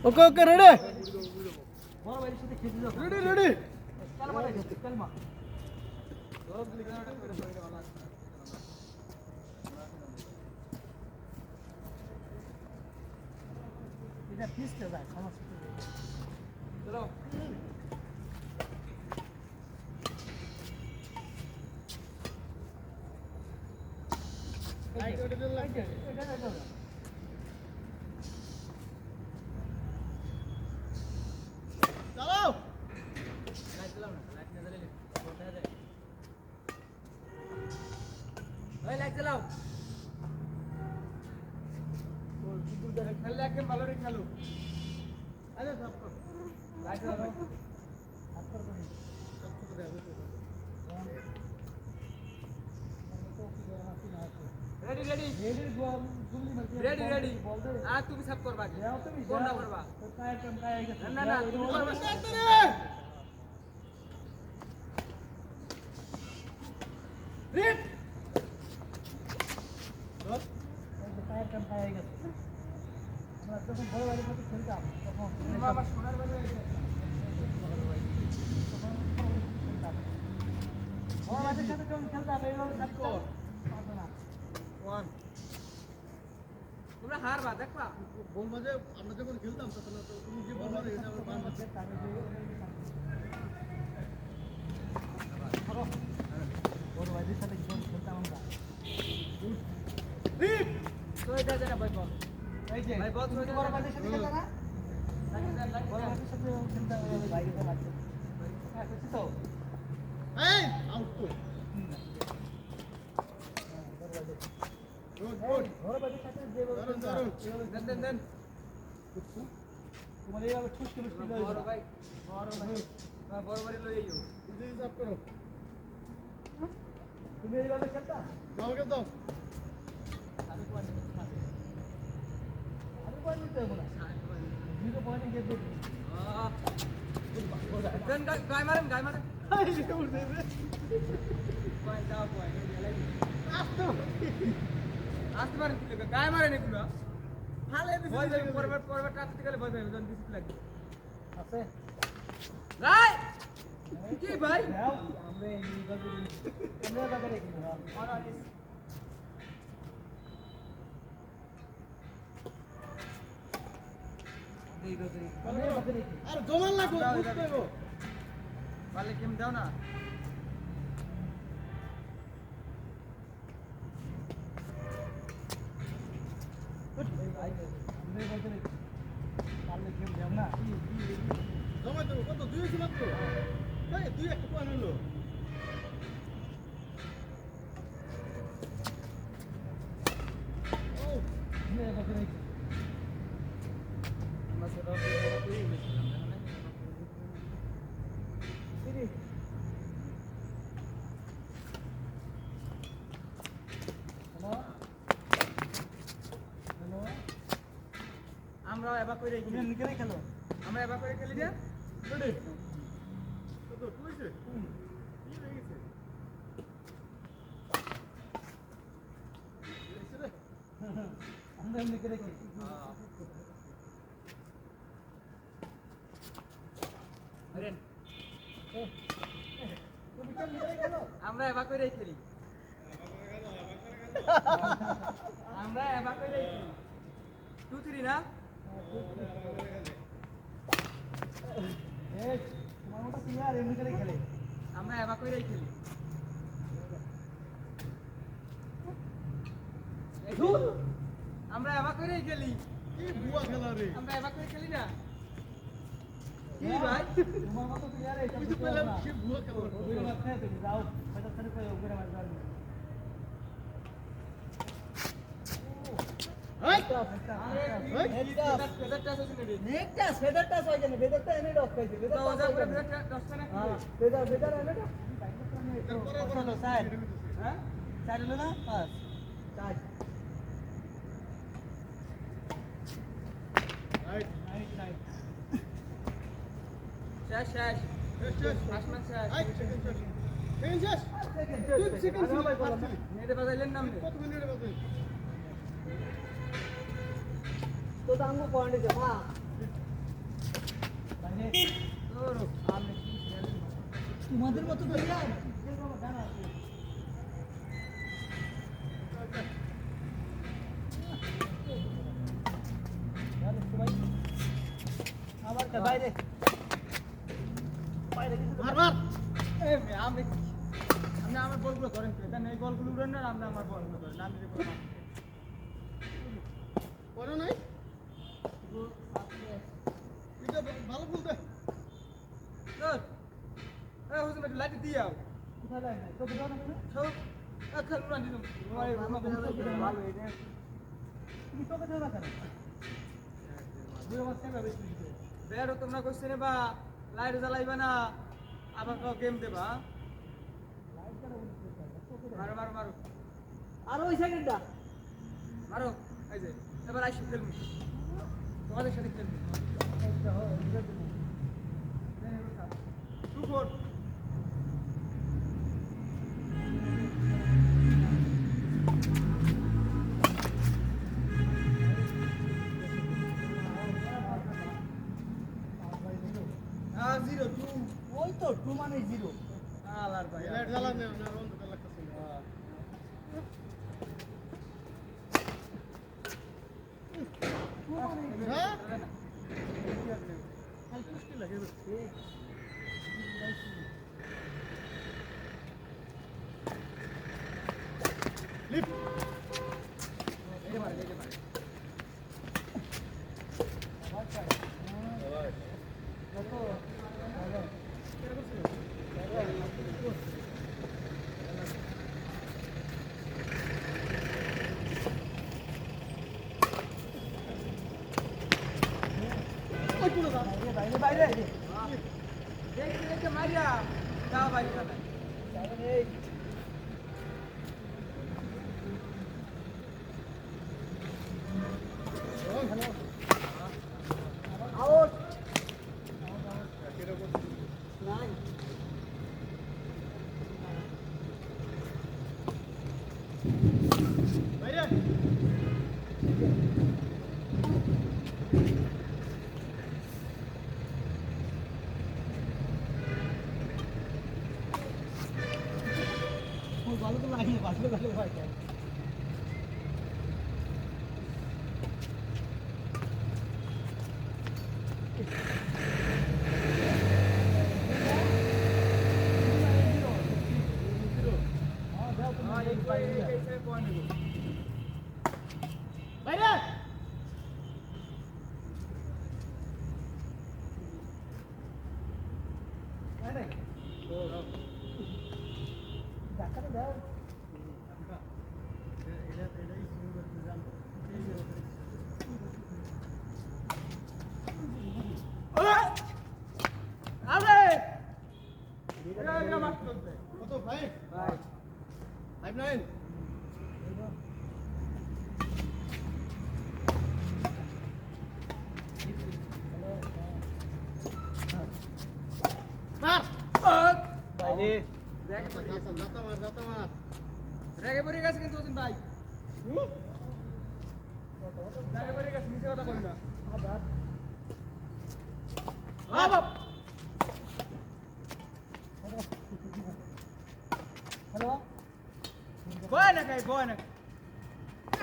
ওকে okay ready বড় ভাইয়ের সাথে খেতে যাও রেডি রেডি কালমা কালমা সব লিখাটা করে ভালো আছে এটা পিসতে যায় সমস্যা চলো লাইট ওটা লাইট এটা चलाओ खेल भालो खेलो अरे रेडी रेडी रेडी रेडी आ तुम सब करबा कोन ना करबा ना ना तुम करबा रेड টায়ার কাম পায় গেছে আমরা যখন বড় বাড়ির মধ্যে খেলতাম তখন বাবা সোনার বাড়ি হয়েছে বড় বাড়ির সাথে যখন খেলতাম এইভাবে থাকতো ওয়ান তোমরা হারবা দেখবা বলবো যে আমরা যখন খেলতাম তখন তুমি যে বলবা এটা আমার বান আছে বড় বাড়ির সাথে যখন খেলতাম আমরা তো এটা যেটা ভাই বল এই যে ভাই বল তুমি বড় বাড়ির সাথে খেলতা না বড় বাড়ির সাথে খেলতা বাইরে তো লাগছে হ্যাঁ বুঝছো তো এই আউট তো গুড গুড বড় বাড়ির সাথে যে দেন দেন তোমার এইভাবে ঠুসকে ঠুসকে বড় ভাই বড় বাড়ি লই আইও তুমি হিসাব করো তুমি এইভাবে খেলতা দাও কে দাও गाय मारे गाय मारे निकुला हाले परबट परबट रास्ते गले बजे जन दिस लागे আছে রাই কি ভাই আমরা এই জায়গায় রেখে আর আর জমান লাগো বুঝতে গো পালে কেম দাও না পালে কেম দাও না জমা দেবো কত দুই আছে মাত্র এই দুই একটা পয়েন্ট হলো ও নিয়ে বসে আমরা এবা করে খেলি নিকে খেলো আমরা এবা করে খেলি না রেডি কত কইছে কি হয়ে গেছে আমরা নিকে খেলি আরে তুমি কেন নিকে খেলো আমরা এবা করে খেলি আমরা এবা করে খেলি 2 3 না এই তোমার মত প্লেয়ার এমনি করে খেলে আমরা এবা কইরাই খেলি আমরা এবা কইরাই খেলি কি বুয়া খেলা রে আমরা এবা করে খেলি না কি ভাই তোমার মত প্লেয়ার এটা কিছু পেলাম কি বুয়া খেলা ওই মাঠে তুমি যাও সেটা ছেড়ে কই উপরে মার দাও নেকটা সেদারটা সইছে না বেদারটা এনে ডক কইছে বেদারটা বেদারটা 10 টা না বেদার বেদার এনে তো কত সাইড হ্যাঁ সাইড হলো না pass side right right right শেষ শেষ শেষ ফার্স্ট ম্যাচ শেষ আই সেকেন্ড শেষ সেকেন্ড শেষ সেকেন্ড সেকেন্ড মেরে বাজাইলেন নাম কত মিনিটে বাজাই তো দাঙ্গো পয়েন্ট দে মা তোমাদের মতো প্লেয়ার আবার বাইরে বাইরে আমি আমার বলগুলো ধরেন এই বলগুলো উড়েন না আমরা আমার বলগুলো ধরেন আমি পড়ো নাই এটা ভালো বলতে হুজুর একটু লাইট দিয়ে যাও কোথায় লাইট তো দাও না সব এখন উড়ান দিলাম ভালো এটা তুমি তো কথা না কেন দুই মাস কেন বেশি বের তোমরা কইছে রে বা লাইট জ্বালাইবা না আবার গেম দেবা মারো মারো মারো আর ওই সেকেন্ডটা মারো এই যে এবার আইসি খেলবো তোমাদের সাথে খেলবো টু ফোর জিরো টু ওই তো টু মানে জিরো আলার ভাই লাইট জ্বালানো না অন্ধকার লাগতেছে হ্যাঁ খালি পুষ্টি লাগে লিফট এই মারে এই মারে কত বাইরে বাইরে দেখে দেখে মারিয়া যা বাইরে খেলা আউট নাই বাইরে ভালো তো লাগে ভালো ভালো হয় বাইরে ডাক্তার দাও কত ফাইভ ভাই 5-9 বাইরে যাতা মার রেগে পড়ে গেছে কিন্তু ওদিন ভাই রেগে পড়ে গেছে নিচে কথা বলি না হ্যালো বয় না খাই বয় না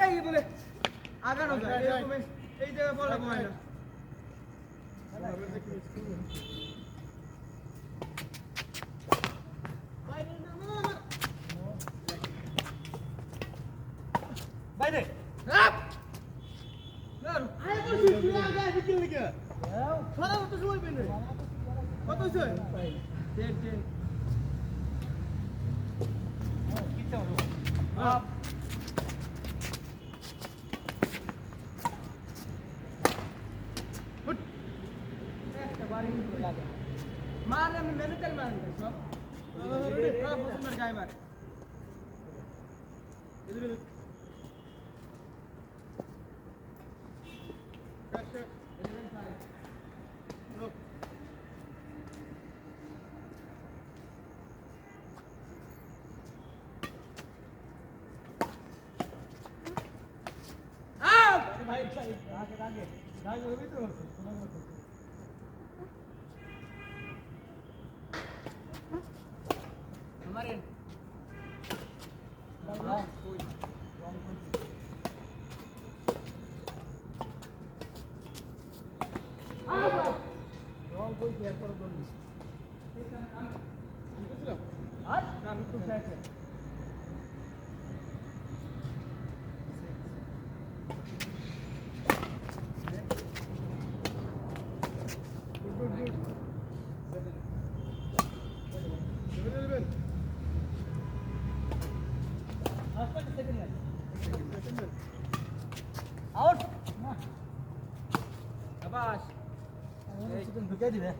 এই বলে আগানো যায় এই জায়গায় বলে বয় না বাইরে আপ নারু আয় বলছি তুই আগে বিকেল লিখে সারা তো সময় পেনে কত হইছে 10 কিটা হলো আপ ফুট একটা বাড়ি লাগে মার আমি মেনে তেল মারেন সব সব বসুন গায় মার ভাই আগে আগে আগে হবে তো हमारे রং কই শেয়ার করে দল আর নাম তো শেয়ার আউট शाबाश ঢুকে দিবে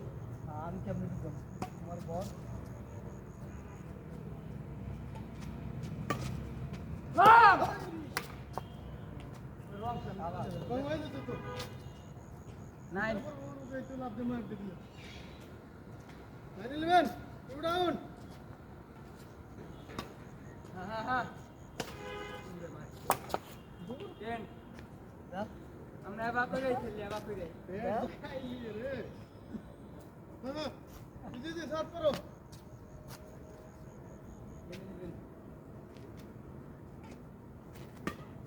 আমি কেমনে ঢুকবো তোমার বল नाइन हाँ हाँ हाँ टेन हमने अब आप गए खेल लिया आप गए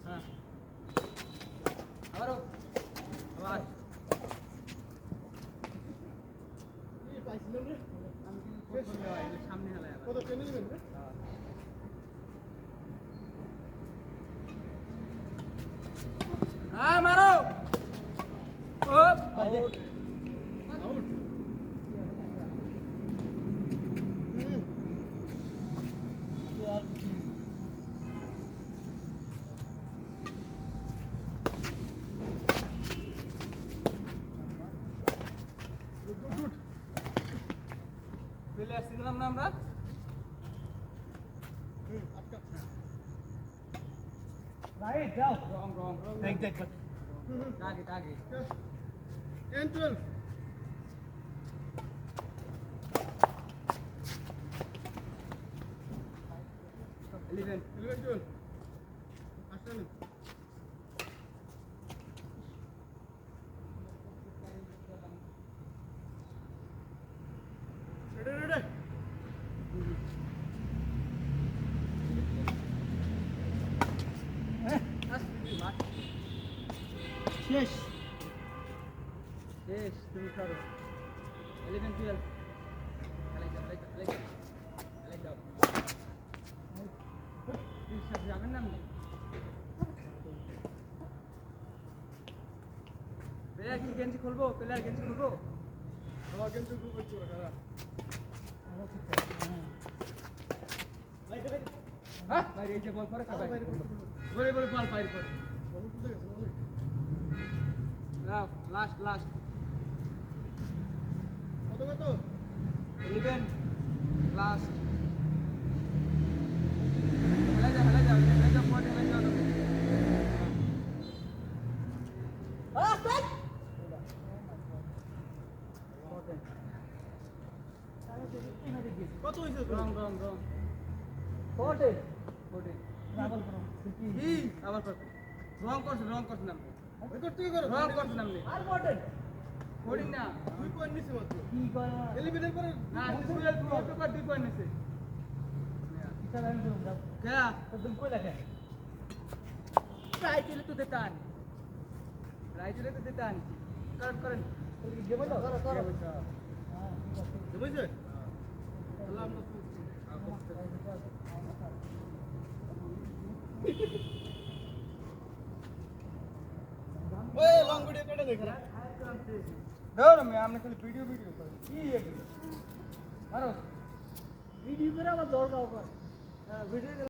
हाँ और आवाज सामने हलाया हाँ मारो आउट প্লেয়ার চিনলাম না আমরা রাইট যাও রং রং দেখ দেখ টাগে টাগে 10 12 11 11 12 আসলে রেডি রেডি শেষ শেষ তুমি করো 11 12 খেলাই যাও খেলাই যাও খেলাই যাও এই সব যাবেন না আপনি প্লেয়ার কি গেঞ্জি খুলবো প্লেয়ার গেঞ্জি খুলবো আমার কিন্তু খুব করছে ওরা হ্যাঁ বাইরে এই যে বল করে খাবে বলে বলে বল ফাইর করে নাও লাস্ট লাস্ট কত কত 11 লাস্ট হেলা যাও পরে হেলা যাও কত হইছে রং রং রং কোটে পরে রাবল করো কি আবার কর রং করছ নাম রেকর্ড থেকে করো রং করছ নাম নে আর কোটে কোডিং না 2 পয়েন্ট নিছে মাত্র কি কয় 11 এর পরে না স্কুলের পেপার 2 পয়েন্ট নিছে কিটা লাইন করুন যাও কে তো তুমি কই লাগে ট্রাই চলে তো দেতান ট্রাই চলে তো দেতান করেন গেম দাও করো করো হ্যাঁ হ্যাঁ ঠিক আছে জমেছে আল্লাহ আমরা ওই লং ভিডিও কেটে দেখ দাও मैं हमने खाली वीडियो कर की ये मारो ভিডিও করে আবার দৌড় দাও কর ভিডিও